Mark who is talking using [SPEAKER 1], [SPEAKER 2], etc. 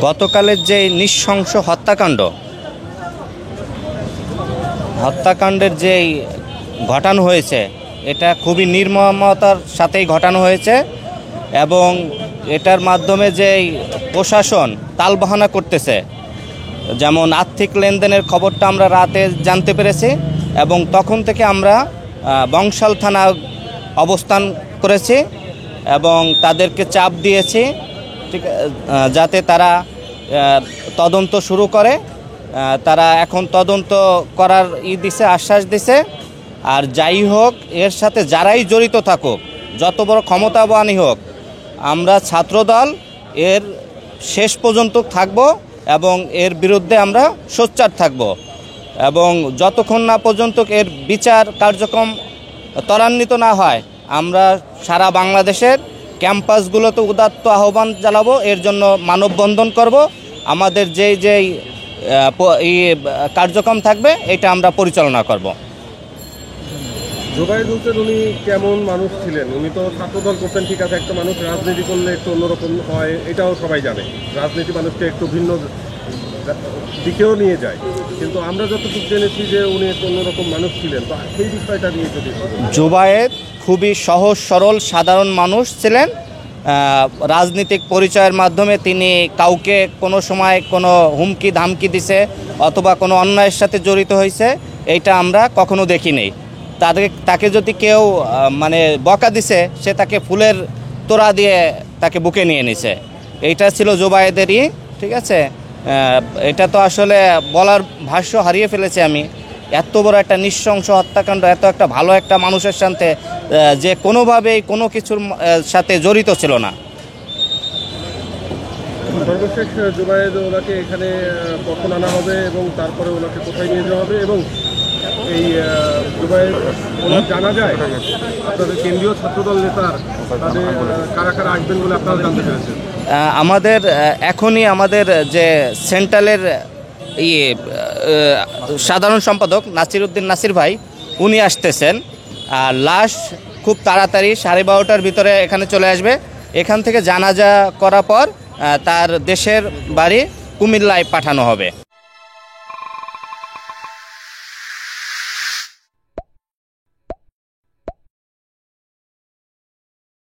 [SPEAKER 1] গতকালের যে নৃশংস হত্যাকাণ্ডের যে ঘটানো হয়েছে, এটা খুবই নির্মমতার সাথেই ঘটানো হয়েছে এবং এটার মাধ্যমে যে প্রশাসন তালবাহানা করতেছে, যেমন আর্থিক লেনদেনের খবরটা আমরা রাতে জানতে পেরেছি এবং তখন থেকে আমরা বংশাল থানা অবস্থান করেছি এবং তাদেরকে চাপ দিয়েছি ঠিক যাতে তারা তদন্ত শুরু করে। তারা এখন তদন্ত করার দিছে, আশ্বাস দিছে। আর যাই হোক, এর সাথে যারাই জড়িত থাকুক, যত বড় ক্ষমতাবানই হোক, আমরা ছাত্রদল এর শেষ পর্যন্ত থাকব এবং এর বিরুদ্ধে আমরা সোচ্চার থাকব এবং যতক্ষণ না পর্যন্ত এর বিচার কার্যক্রম ত্বরান্বিত না হয়, আমরা সারা বাংলাদেশের ক্যাম্পাসগুলোতে উদাত্ত আহ্বান জানাবো, এর জন্য মানববন্ধন করব। আমাদের যেই কার্যক্রম থাকবে এটা আমরা পরিচালনা করব।
[SPEAKER 2] জোবায়েদ হোসেন উনি কেমন মানুষ ছিলেন? উনি তো ছাত্রদল করতেন, ঠিক আছে, একটা মানুষ রাজনীতি করলে একটু অন্যরকম হয়, এটাও সবাই জানে। রাজনীতি মানুষকে একটু ভিন্ন দিকেও নিয়ে যায়, কিন্তু আমরা যতটুকু জেনেছি যে উনি একটু অন্যরকম মানুষ ছিলেন। তো সেই বিষয়টা নিয়ে যদি
[SPEAKER 1] জোবায়েদ খুবই সহজ সরল সাধারণ মানুষ ছিলেন। রাজনৈতিক পরিচয়ের মাধ্যমে তিনি কাউকে কোনো সময় কোনো হুমকি ধামকি দিছে অথবা কোনো অন্যায়ের সাথে জড়িত হয়েছে, এইটা আমরা কখনো দেখিনি। তাকে যদি কেউ মানে বকা দিছে, সে তাকে ফুলের তোড়া দিয়ে তাকে বুকে নিয়ে নিছে। এইটা ছিল জোবায়েদেরই, ঠিক আছে। এটা তো আসলে বলার ভাষ্য হারিয়ে ফেলেছি আমি। এত বড় একটা নৃশংস হত্যাকাণ্ড, এত একটা ভালো একটা মানুষের সাথে যে কোনোভাবেই কোনো কিছুর সাথে জড়িত ছিল না।
[SPEAKER 2] সর্বশেষ জোবায়েদ ওনাকে এখানে কখন আনা হবে এবং তারপরে ওনাকে কোথায় নিয়ে যাওয়া হবে, এবং এই জোবায়েদ ওনার জানা যায় আপনাদের কেন্দ্রীয় ছাত্রদল নেতার তাদের কারা কারা আসবেন বলে আপনারা জানতে পেরেছেন?
[SPEAKER 1] আমাদের এখনই আমাদের যে সেন্ট্রালের সাধারণ সম্পাদক নাসির উদ্দিন নাসির ভাই, উনি আসতেছেন। আর লাশ খুব তাড়াতাড়ি 12:30টার ভিতরে এখানে চলে আসবে। এখান থেকে জানাজা করার পর তার দেশের বাড়ি কুমিল্লায় পাঠানো হবে।